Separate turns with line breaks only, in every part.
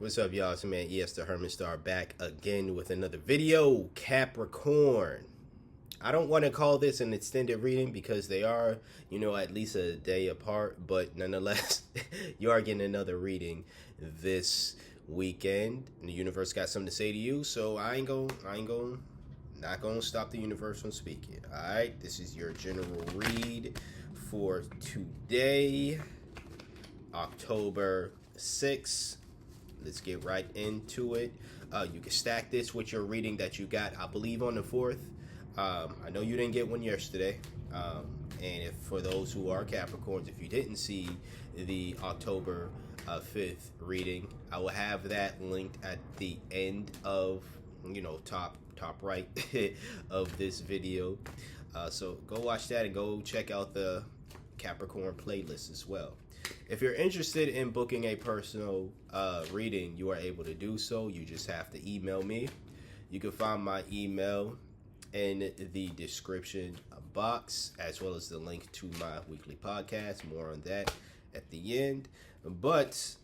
What's up, y'all? It's your man ES the Herman Star back again with another video. Capricorn. I don't want to call this an extended reading because they are, at least a day apart, but nonetheless, you are getting another reading this weekend. The universe got something to say to you, so not gonna stop the universe from speaking. All right, this is your general read for today, October 6th. Let's get right into it. You can stack this with your reading that you got, I believe, on the 4th. I know you didn't get one yesterday. And if for those who are Capricorns, if you didn't see the October 5th reading, I will have that linked at the end of, top right of this video. So go watch that and go check out the Capricorn playlist as well. If you're interested in booking a personal reading, you are able to do so. You just have to email me. You can find my email in the description box, as well as the link to my weekly podcast. More on that at the end. But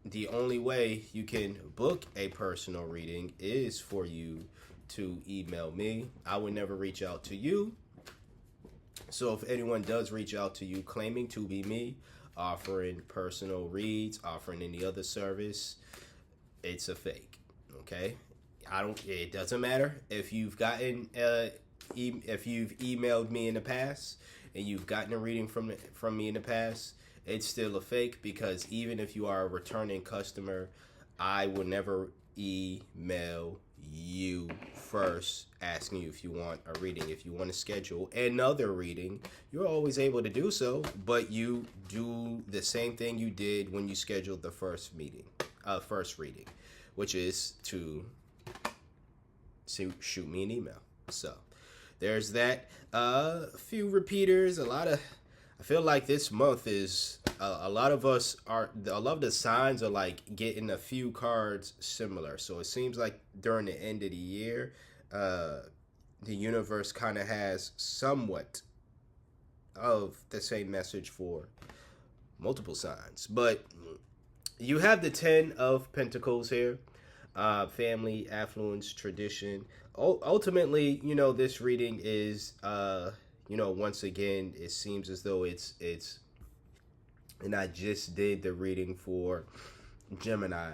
the only way you can book a personal reading is for you to email me. I would never reach out to you. So if anyone does reach out to you claiming to be me, offering personal reads, offering any other service, it's a fake. Okay, it doesn't matter if you've gotten if you've emailed me in the past and you've gotten a reading from me in the past, it's still a fake, because even if you are a returning customer, I will never email you first asking you if you want a reading. If you want to schedule another reading, you're always able to do so, but you do the same thing you did when you scheduled the first reading, which is to shoot me an email. So there's that. A few repeaters. I feel like this month is a lot of the signs are like getting a few cards similar. So it seems like during the end of the year, the universe kind of has somewhat of the same message for multiple signs. But you have the 10 of Pentacles here. Family, affluence, tradition. Ultimately, this reading is, once again, it seems as though it's, and I just did the reading for Gemini.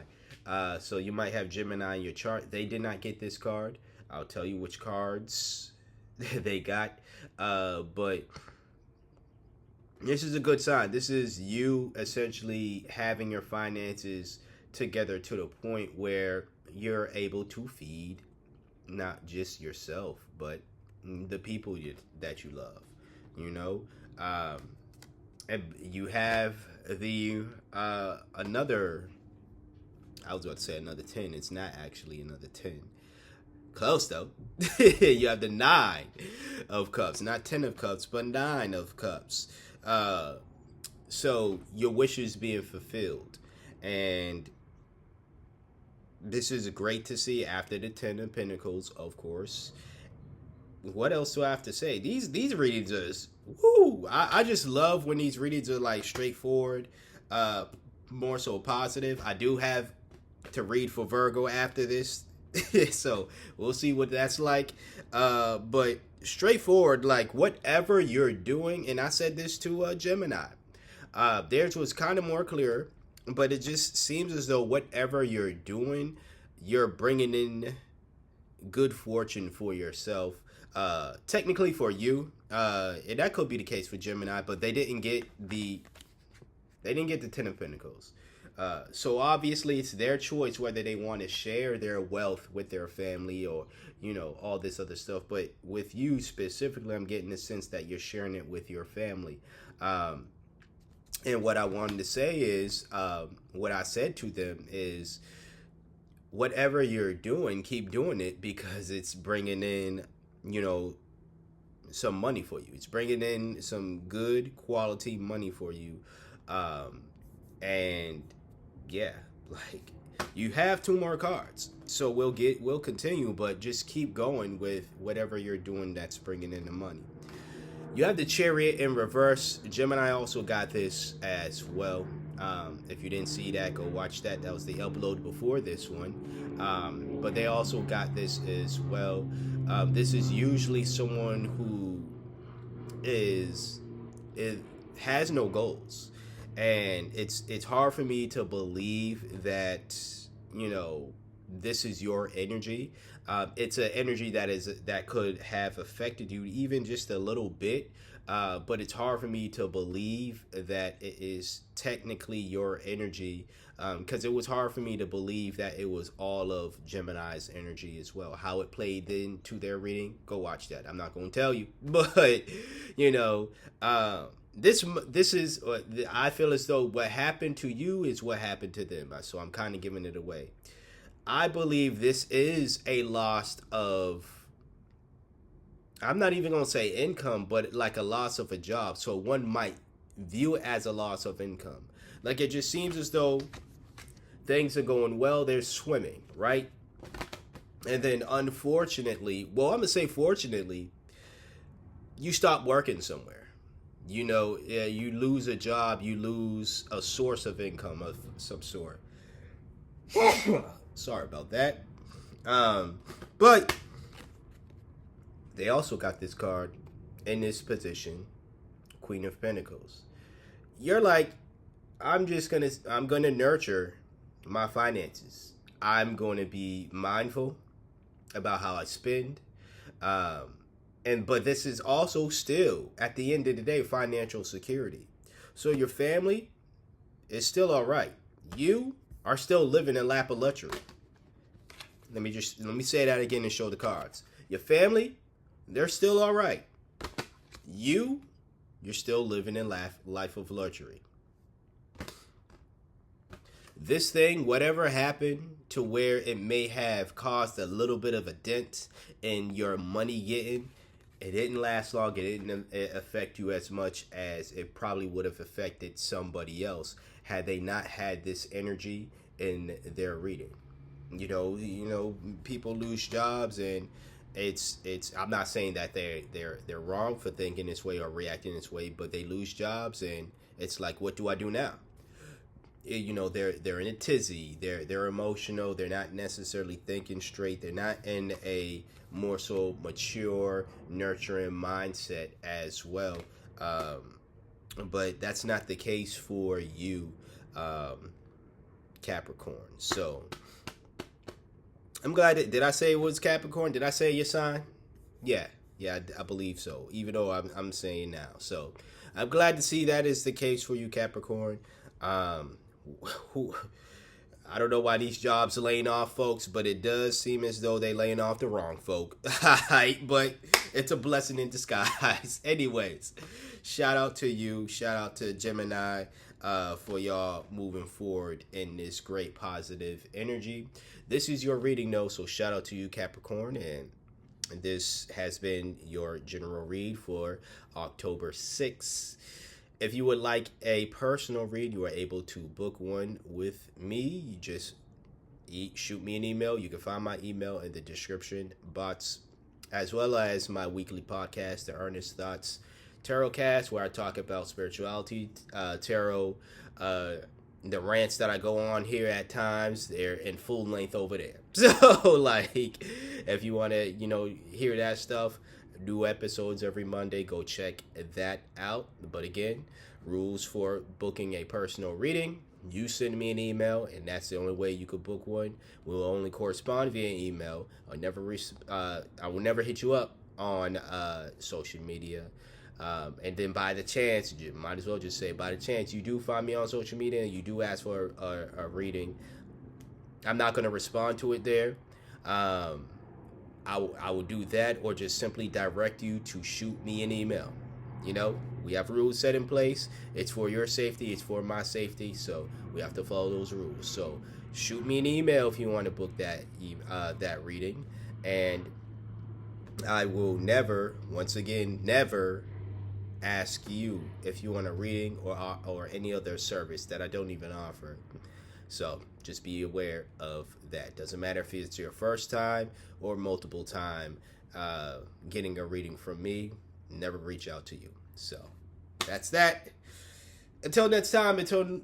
So you might have Gemini in your chart. They did not get this card. I'll tell you which cards they got. But this is a good sign. This is you essentially having your finances together to the point where you're able to feed not just yourself, but the people that you love, and you have the another, I was about to say another 10. It's not actually another 10. Close though. You have the 9 of Cups, not 10 of Cups, but 9 of Cups. So your wishes being fulfilled, and this is great to see after the 10 of Pentacles, of course. What else do I have to say? These readings are, woo! I just love when these readings are like straightforward, more so positive. I do have to read for Virgo after this, so we'll see what that's like. But straightforward, like whatever you're doing, and I said this to Gemini. Theirs was kind of more clear. But it just seems as though whatever you're doing, you're bringing in good fortune for yourself. Technically for you, and that could be the case for Gemini, but they didn't get the 10 of Pentacles. So obviously it's their choice whether they want to share their wealth with their family or, all this other stuff. But with you specifically, I'm getting the sense that you're sharing it with your family. And what I wanted to say is, what I said to them is, whatever you're doing, keep doing it, because it's bringing in, some money for you. It's bringing in some good quality money for you. And yeah, like you have 2 more cards. So we'll continue, but just keep going with whatever you're doing that's bringing in the money. You have the Chariot in reverse. Gemini also got this as well. If you didn't see that, go watch that. That was the upload before this one. But they also got this as well. This is usually someone who is it has no goals, and it's hard for me to believe that you know this is your energy. It's an energy that could have affected you even just a little bit, but it's hard for me to believe that it is technically your energy, because it was hard for me to believe that it was all of Gemini's energy as well. How it played into their reading, go watch that. I'm not going to tell you, but you know, this is. I feel as though what happened to you is what happened to them. So I'm kind of giving it away. I believe this is a loss of. I'm not even going to say income, but like a loss of a job. So one might view it as a loss of income. Like it just seems as though things are going well. They're swimming, right? And then unfortunately, well, I'm going to say fortunately, you stop working somewhere. You know, you lose a job, you lose a source of income of some sort. Sorry about that. But they also got this card in this position, Queen of Pentacles. You're like, I'm gonna nurture my finances. I'm going to be mindful about how I spend. But this is also still, at the end of the day, financial security. So your family is still all right. You are still living in lap of luxury. Let me say that again and show the cards. Your family, they're still all right. You're still living in life of luxury. This thing, whatever happened to where it may have caused a little bit of a dent in your money getting, it didn't last long. It didn't affect you as much as it probably would have affected somebody else had they not had this energy in their reading. You know, people lose jobs, and it's. I'm not saying that they're wrong for thinking this way or reacting this way, but they lose jobs, and it's like, what do I do now? You know, they're in a tizzy. They're emotional. They're not necessarily thinking straight. They're not in a more so mature, nurturing mindset as well. But that's not the case for you, Capricorn. So I'm glad did I say it was Capricorn? Did I say your sign? Yeah, I believe so. Even though I'm saying now. So I'm glad to see that is the case for you, Capricorn. I don't know why these jobs are laying off folks, but it does seem as though they laying off the wrong folk. But it's a blessing in disguise. Anyways, shout out to you. Shout out to Gemini for y'all moving forward in this great positive energy. This is your reading, though, so shout out to you, Capricorn. And this has been your general read for October 6th. If you would like a personal read, you are able to book one with me. You just shoot me an email. You can find my email in the description box, as well as my weekly podcast, The Earnest Thoughts Tarotcast, where I talk about spirituality, tarot, the rants that I go on here at times, they're in full length over there. So, like, if you want to, hear that stuff, new episodes every Monday. Go check that out. But again, rules for booking a personal reading: you send me an email, and that's the only way you could book one. We'll only correspond via email. I will never hit you up on social media. And then by the chance, you might as well just say, by the chance you do find me on social media and you do ask for a reading, I'm not going to respond to it there. I will do that, or just simply direct you to shoot me an email. We have rules set in place. It's for your safety. It's for my safety. So we have to follow those rules. So shoot me an email if you want to book that reading. And I will never ask you if you want a reading or any other service that I don't even offer. So just be aware of that. Doesn't matter if it's your first time or multiple time getting a reading from me. Never reach out to you. So that's that. Until next time, until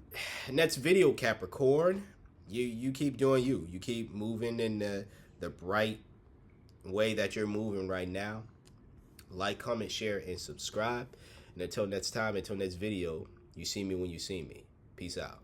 next video, Capricorn, you keep doing you. You keep moving in the bright way that you're moving right now. Like, comment, share, and subscribe. And until next time, until next video, you see me when you see me. Peace out.